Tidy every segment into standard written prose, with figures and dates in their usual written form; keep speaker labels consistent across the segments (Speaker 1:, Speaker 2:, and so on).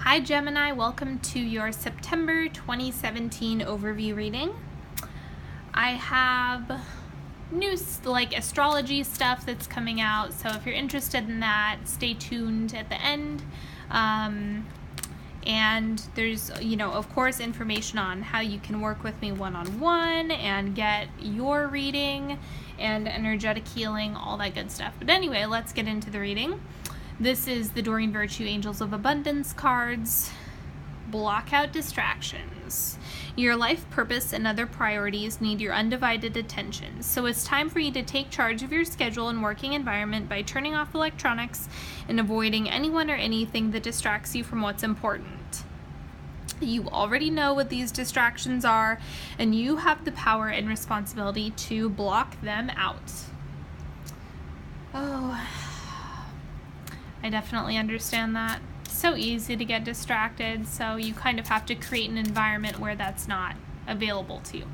Speaker 1: Hi Gemini, welcome to your September 2017 overview reading. I have new astrology stuff that's coming out, so if you're interested in that, stay tuned at the end. And there's, of course, information on how you can work with me one-on-one and get your reading and energetic healing, all that good stuff. But anyway, let's get into the reading. This is the Doreen Virtue Angels of Abundance cards. Block out distractions. Your life purpose and other priorities need your undivided attention. So it's time for you to take charge of your schedule and working environment by turning off electronics and avoiding anyone or anything that distracts you from what's important. You already know what these distractions are, and you have the power and responsibility to block them out. Oh, I definitely understand that. It's so easy to get distracted, so you kind of have to create an environment where that's not available to you.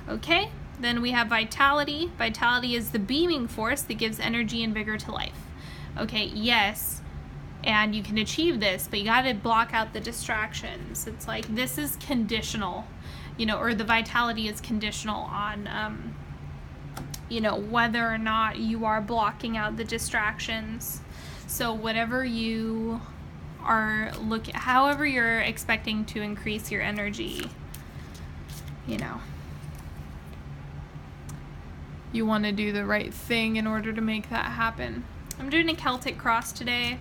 Speaker 1: Okay, then we have vitality. Vitality is the beaming force that gives energy and vigor to life. Okay, yes, and you can achieve this, but you got to block out the distractions. It's like this is conditional, or the vitality is conditional on, whether or not you are blocking out the distractions. So whatever you are however you're expecting to increase your energy, you want to do the right thing in order to make that happen. I'm doing a Celtic cross today,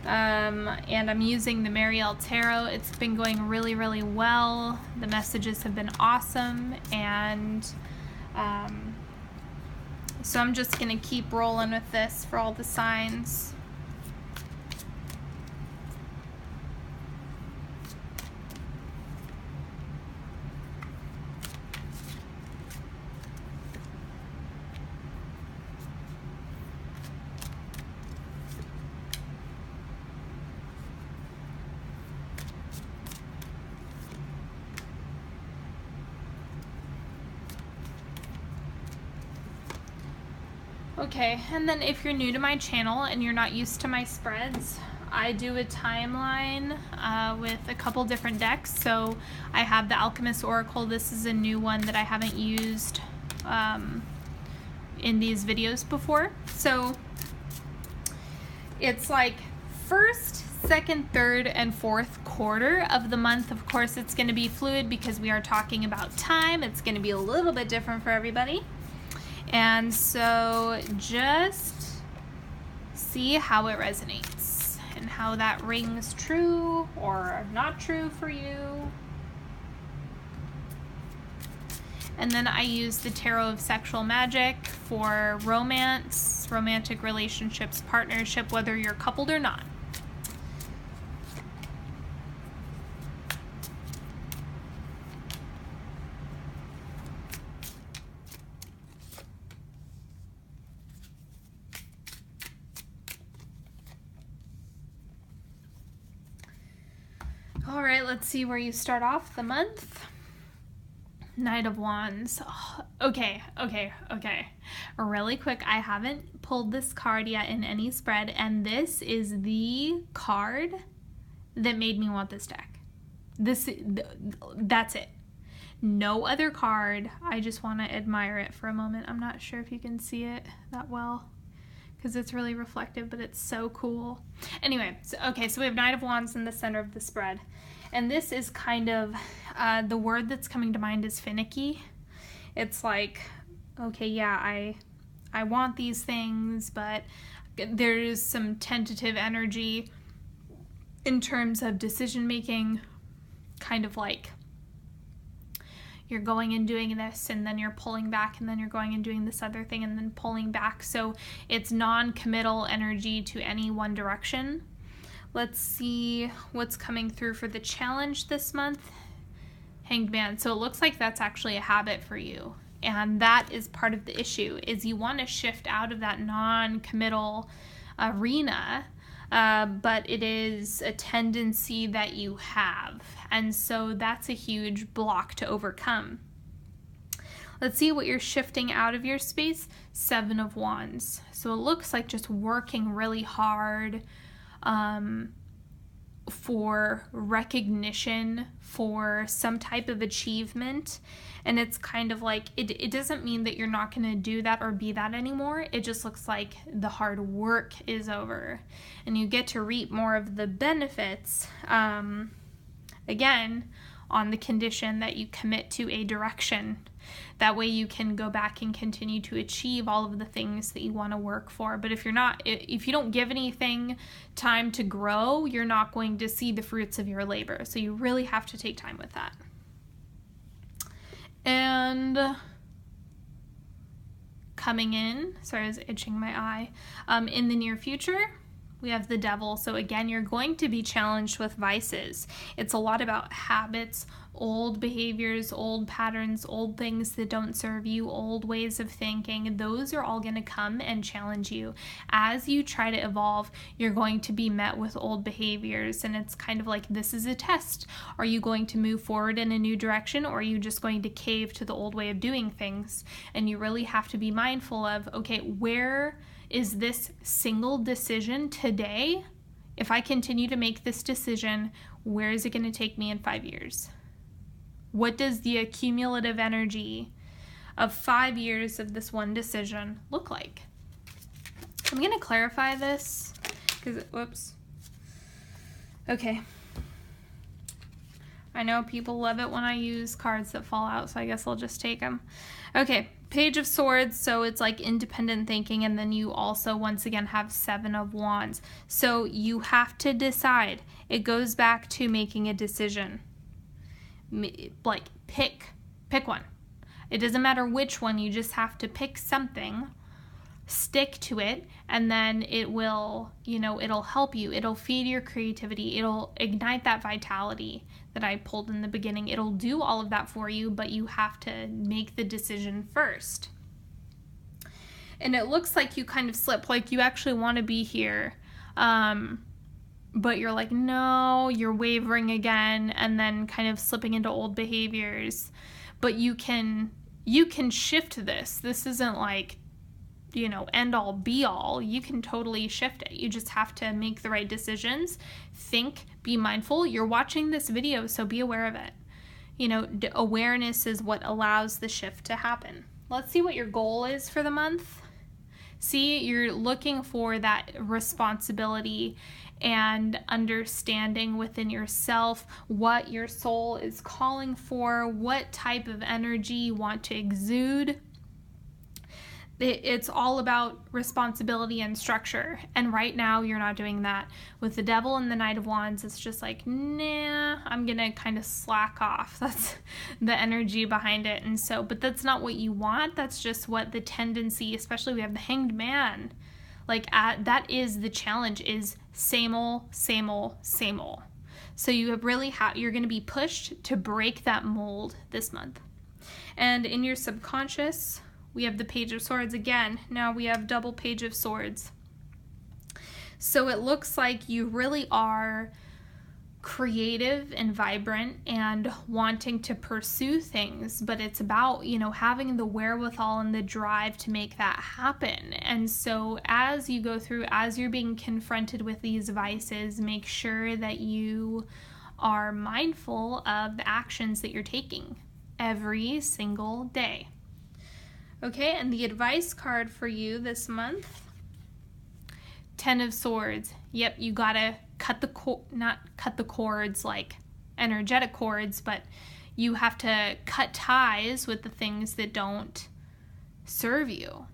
Speaker 1: and I'm using the Mariel Tarot. It's been going really, really well. The messages have been awesome, and so I'm just going to keep rolling with this for all the signs. Okay, and then if you're new to my channel and you're not used to my spreads, I do a timeline with a couple different decks. So I have the Alchemist Oracle. This is a new one that I haven't used in these videos before. So it's like first, second, third, and fourth quarter of the month. Of course, it's going to be fluid because we are talking about time. It's going to be a little bit different for everybody. And so just see how it resonates and how that rings true or not true for you. And then I use the Tarot of Sexual Magic for romance, romantic relationships, partnership, whether you're coupled or not. All right, let's see where you start off the month. Knight of Wands. Oh, okay. Really quick, I haven't pulled this card yet in any spread, and this is the card that made me want this deck. That's it. No other card. I just want to admire it for a moment. I'm not sure if you can see it that well, because it's really reflective, but it's so cool. Anyway, so we have Knight of Wands in the center of the spread. And this is kind of, the word that's coming to mind is finicky. It's like, okay, yeah, I want these things, but there's some tentative energy in terms of decision making, kind of like you're going and doing this, and then you're pulling back, and then you're going and doing this other thing, and then pulling back. So it's non-committal energy to any one direction. Let's see what's coming through for the challenge this month. Hanged Man. So it looks like that's actually a habit for you. And that is part of the issue, is you want to shift out of that non-committal arena, but it is a tendency that you have. And so that's a huge block to overcome. Let's see what you're shifting out of your space. Seven of Wands. So it looks like just working really hard for recognition, for some type of achievement. And it's kind of like, it doesn't mean that you're not going to do that or be that anymore. It just looks like the hard work is over and you get to reap more of the benefits, again, on the condition that you commit to a direction. That way you can go back and continue to achieve all of the things that you want to work for. But if you don't give anything time to grow, you're not going to see the fruits of your labor. So you really have to take time with that. And coming in, sorry, I was itching my eye, in the near future, we have the devil. So again, you're going to be challenged with vices. It's a lot about habits, old behaviors, old patterns, old things that don't serve you, old ways of thinking. Those are all going to come and challenge you. As you try to evolve, you're going to be met with old behaviors. And it's kind of like, this is a test. Are you going to move forward in a new direction, or are you just going to cave to the old way of doing things? And you really have to be mindful of, okay, where is this single decision today? If I continue to make this decision, where is it going to take me in 5 years? What does the accumulative energy of 5 years of this one decision look like? I'm going to clarify this because, whoops. Okay. I know people love it when I use cards that fall out, so I guess I'll just take them. Okay, Page of Swords, so it's like independent thinking, and then you also, once again, have Seven of Wands. So you have to decide. It goes back to making a decision. Like, pick one. It doesn't matter which one, you just have to pick something, stick to it, and then it will, it'll help you. It'll feed your creativity. It'll ignite that vitality that I pulled in the beginning. It'll do all of that for you, but you have to make the decision first. And it looks like you kind of slip, like you actually want to be here, but you're like, no, you're wavering again, and then kind of slipping into old behaviors. But you can shift this. This isn't like, end all be all. You can totally shift it. You just have to make the right decisions. Think, be mindful. You're watching this video, so be aware of it. Awareness is what allows the shift to happen. Let's see what your goal is for the month. See, you're looking for that responsibility and understanding within yourself what your soul is calling for, what type of energy you want to exude. It's all about responsibility and structure. And right now, you're not doing that. With the Devil and the Knight of Wands, it's just like, nah, I'm going to kind of slack off. That's the energy behind it. And so, but that's not what you want. That's just what the tendency, especially we have the Hanged Man. That is the challenge, is same old, same old, same old. So you have you're going to be pushed to break that mold this month. And in your subconscious, we have the Page of Swords again. Now we have double Page of Swords. So it looks like you really are creative and vibrant and wanting to pursue things, but it's about, having the wherewithal and the drive to make that happen. And so as you go through, as you're being confronted with these vices, make sure that you are mindful of the actions that you're taking every single day. Okay, and the advice card for you this month, 10 of Swords. Yep, you gotta not cut the cords like energetic cords, but you have to cut ties with the things that don't serve you.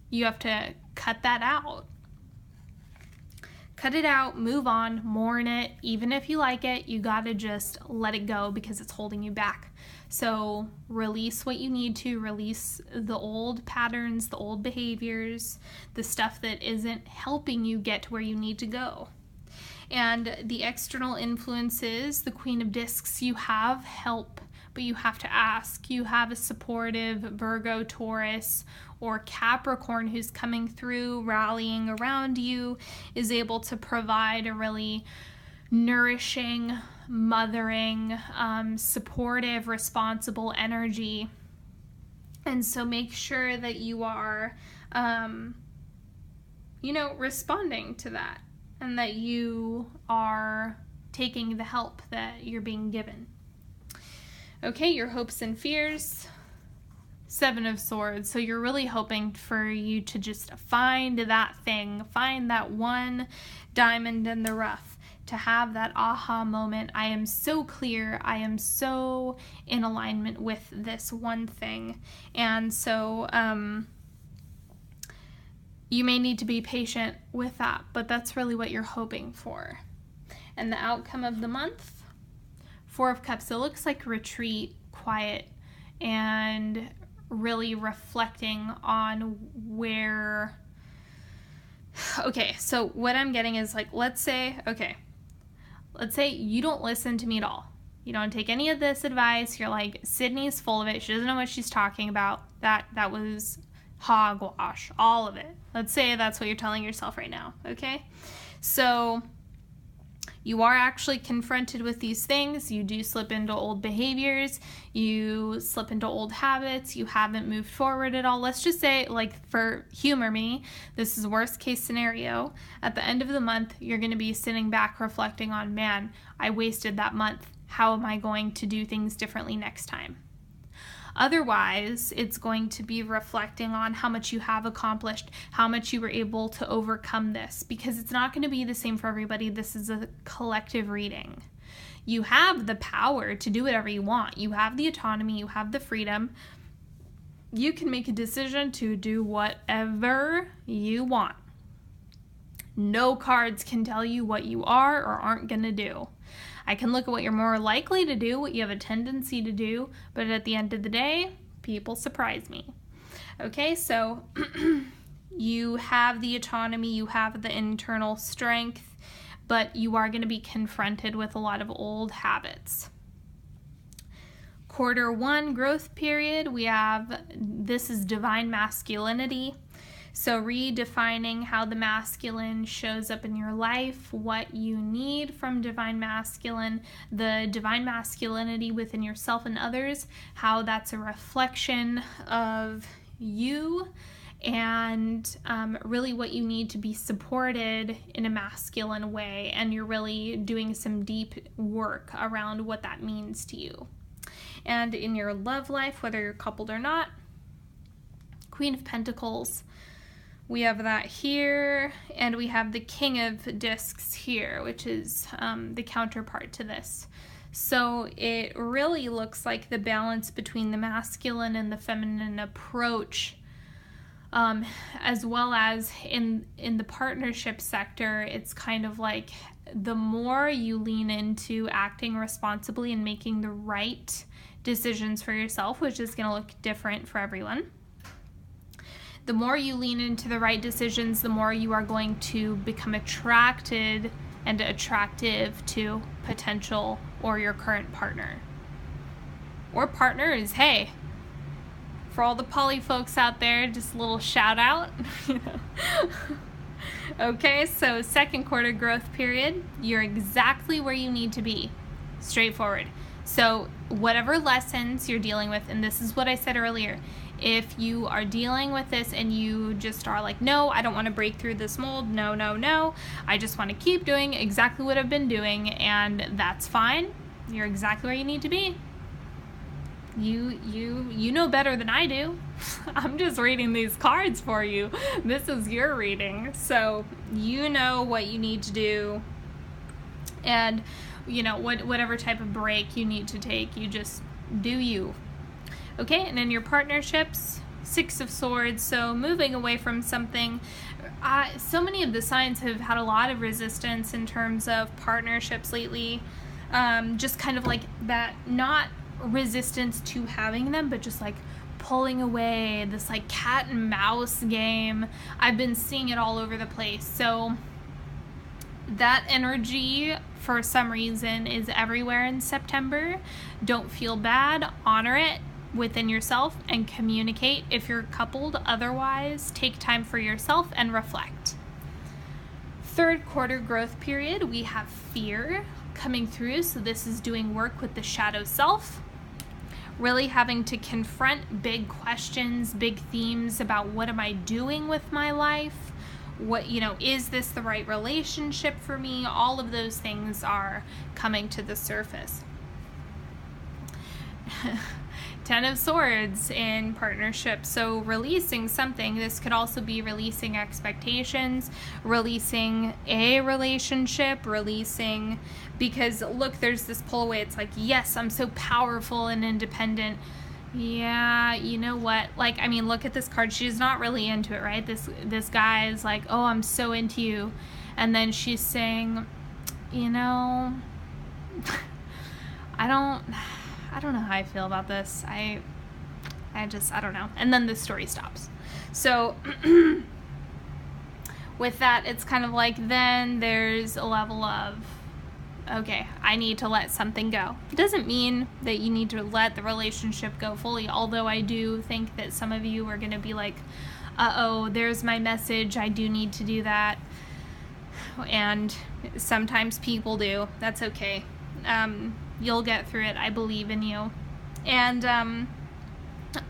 Speaker 1: You have to cut that out. Cut it out, move on, mourn it. Even if you like it, you gotta just let it go because it's holding you back. So release what you need to, release the old patterns, the old behaviors, the stuff that isn't helping you get to where you need to go. And the external influences, the Queen of Discs, you have help, but you have to ask. You have a supportive Virgo, Taurus, or Capricorn who's coming through, rallying around you, is able to provide a really nourishing, mothering, supportive, responsible energy. And so make sure that you are, responding to that, and that you are taking the help that you're being given. Okay, your hopes and fears. 7 of Swords. So you're really hoping for you to just find that thing, find that one diamond in the rough, to have that aha moment. I am so clear. I am so in alignment with this one thing. And so you may need to be patient with that, but that's really what you're hoping for. And the outcome of the month, 4 of Cups. So it looks like retreat, quiet, and really reflecting on where... Okay, so what I'm getting is like, let's say you don't listen to me at all. You don't take any of this advice. You're like, Sydney's full of it. She doesn't know what she's talking about. That was hogwash, all of it. Let's say that's what you're telling yourself right now, okay? So you are actually confronted with these things. You do slip into old behaviors. You slip into old habits. You haven't moved forward at all. Let's just say, like, for humor me, this is worst case scenario. At the end of the month, you're going to be sitting back reflecting on, man, I wasted that month. How am I going to do things differently next time? Otherwise, it's going to be reflecting on how much you have accomplished, how much you were able to overcome this, because it's not going to be the same for everybody. This is a collective reading. You have the power to do whatever you want. You have the autonomy, you have the freedom. You can make a decision to do whatever you want. No cards can tell you what you are or aren't going to do. I can look at what you're more likely to do, what you have a tendency to do, but at the end of the day, people surprise me. Okay, so you have the autonomy, you have the internal strength, but you are going to be confronted with a lot of old habits. Quarter 1 growth period, this is divine masculinity. So redefining how the masculine shows up in your life, what you need from divine masculine, the divine masculinity within yourself and others, how that's a reflection of you, and really what you need to be supported in a masculine way. And you're really doing some deep work around what that means to you. And in your love life, whether you're coupled or not, Queen of Pentacles, we have that here, and we have the King of Discs here, which is the counterpart to this. So it really looks like the balance between the masculine and the feminine approach, as well as in the partnership sector. It's kind of like the more you lean into acting responsibly and making the right decisions for yourself, which is going to look different for everyone. The more you lean into the right decisions, the more you are going to become attracted and attractive to potential or your current partner. Or partners, hey. For all the poly folks out there, just a little shout out. Okay, so second quarter growth period, you're exactly where you need to be. Straightforward. So whatever lessons you're dealing with, and this is what I said earlier, if you are dealing with this and you just are like, no, I don't want to break through this mold, no, I just want to keep doing exactly what I've been doing, and that's fine. You're exactly where you need to be. You know better than I do. I'm just reading these cards for you. This is your reading. So you know what you need to do, and you know whatever type of break you need to take, you just do you. Okay, and in your partnerships, 6 of Swords, so moving away from something. So many of the signs have had a lot of resistance in terms of partnerships lately. Just kind of like that, not resistance to having them, but just like pulling away, this like cat and mouse game. I've been seeing it all over the place. So that energy, for some reason, is everywhere in September. Don't feel bad, honor it within yourself and communicate if you're coupled. Otherwise, take time for yourself and reflect. Third quarter growth period, we have fear coming through. So this is doing work with the shadow self, really having to confront big questions, big themes about what am I doing with my life? what, you know, is this the right relationship for me? All of those things are coming to the surface. Ten of Swords in partnership. So releasing something. This could also be releasing expectations, releasing a relationship, releasing, because look, there's this pull away. It's like, yes, I'm so powerful and independent. Yeah, you know what? Like, I mean, look at this card. She's not really into it, right? This guy is like, oh, I'm so into you. And then she's saying, you know, I don't know how I feel about this. I don't know. And then the story stops. So with that, it's kind of like, then there's a level of, okay, I need to let something go. It doesn't mean that you need to let the relationship go fully, although I do think that some of you are going to be like, uh-oh, there's my message. I do need to do that. And sometimes people do. That's okay. You'll get through it. I believe in you. And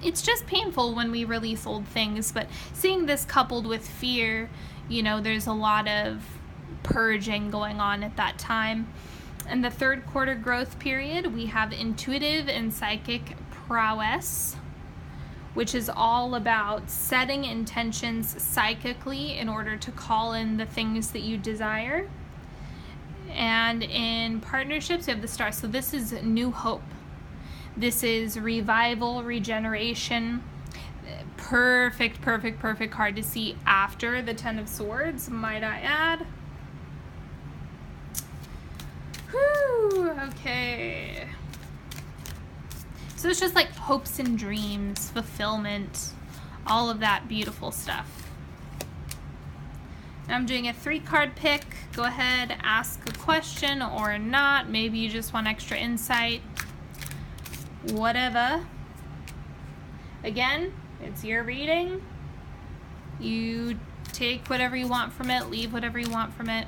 Speaker 1: it's just painful when we release old things, but seeing this coupled with fear, you know, there's a lot of purging going on at that time. In the third quarter growth period, we have intuitive and psychic prowess, which is all about setting intentions psychically in order to call in the things that you desire. And in partnerships, we have the Star. So this is new hope. This is revival, regeneration. Perfect card to see after the Ten of Swords, might I add. Whew, okay. So it's just like hopes and dreams, fulfillment, all of that beautiful stuff. I'm doing a 3-card pick. Go ahead, ask a question or not. Maybe you just want extra insight. Whatever. Again, it's your reading. You take whatever you want from it, leave whatever you want from it.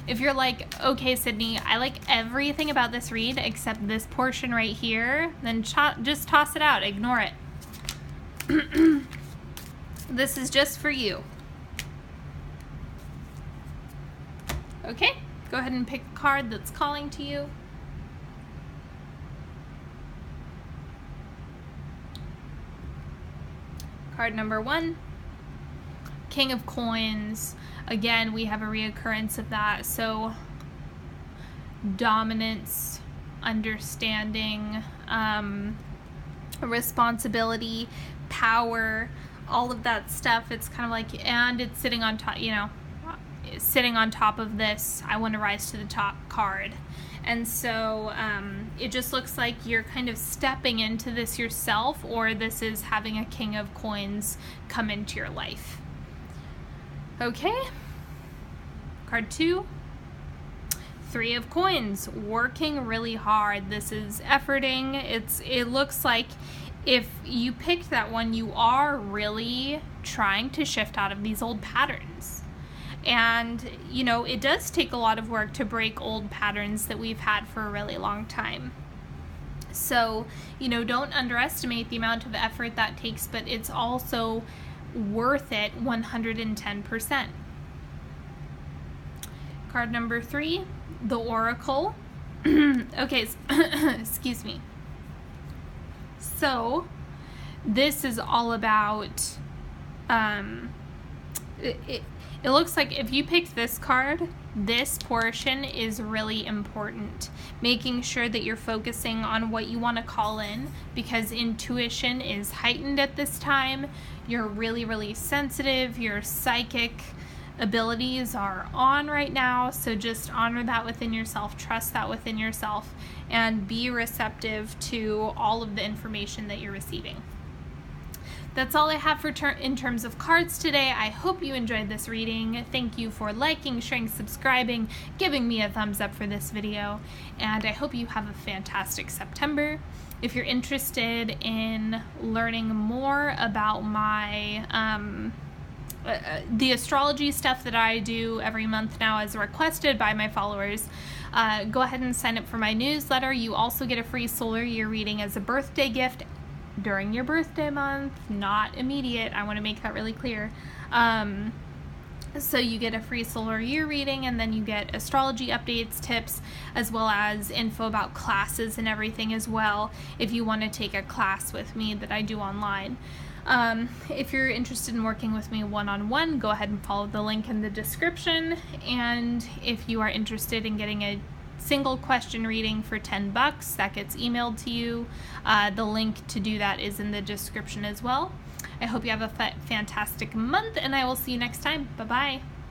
Speaker 1: If you're like, okay, Sydney, I like everything about this read except this portion right here, then just toss it out. Ignore it. This is just for you. Okay, go ahead and pick a card that's calling to you. Card number 1, King of Coins. Again, we have a reoccurrence of that. So dominance, understanding, responsibility, power, all of that stuff. It's kind of like, and it's sitting on top, you know, sitting on top of this, I want to rise to the top card. And so it just looks like you're kind of stepping into this yourself, or this is having a King of Coins come into your life. Okay. Card 2, 3 of Coins, working really hard. This is efforting. It looks like if you picked that one, you are really trying to shift out of these old patterns. And, you know, it does take a lot of work to break old patterns that we've had for a really long time. So, you know, don't underestimate the amount of effort that takes, but it's also worth it 110%. Card number 3, the Oracle. Okay, excuse me. So, this is all about, it looks like if you picked this card, this portion is really important. Making sure that you're focusing on what you want to call in, because intuition is heightened at this time. You're really sensitive. Your psychic abilities are on right now. So just honor that within yourself, trust that within yourself, and be receptive to all of the information that you're receiving. That's all I have for in terms of cards today. I hope you enjoyed this reading. Thank you for liking, sharing, subscribing, giving me a thumbs up for this video, and I hope you have a fantastic September. If you're interested in learning more about my the astrology stuff that I do every month now as requested by my followers, go ahead and sign up for my newsletter. You also get a free solar year reading as a birthday gift during your birthday month, not immediate. I want to make that really clear. So you get a free solar year reading, and then you get astrology updates, tips, as well as info about classes and everything as well, if you want to take a class with me that I do online. If you're interested in working with me one-on-one, go ahead and follow the link in the description. And if you are interested in getting a single question reading for $10, that gets emailed to you. The link to do that is in the description as well. I hope you have a fantastic month, and I will see you next time. Bye-bye.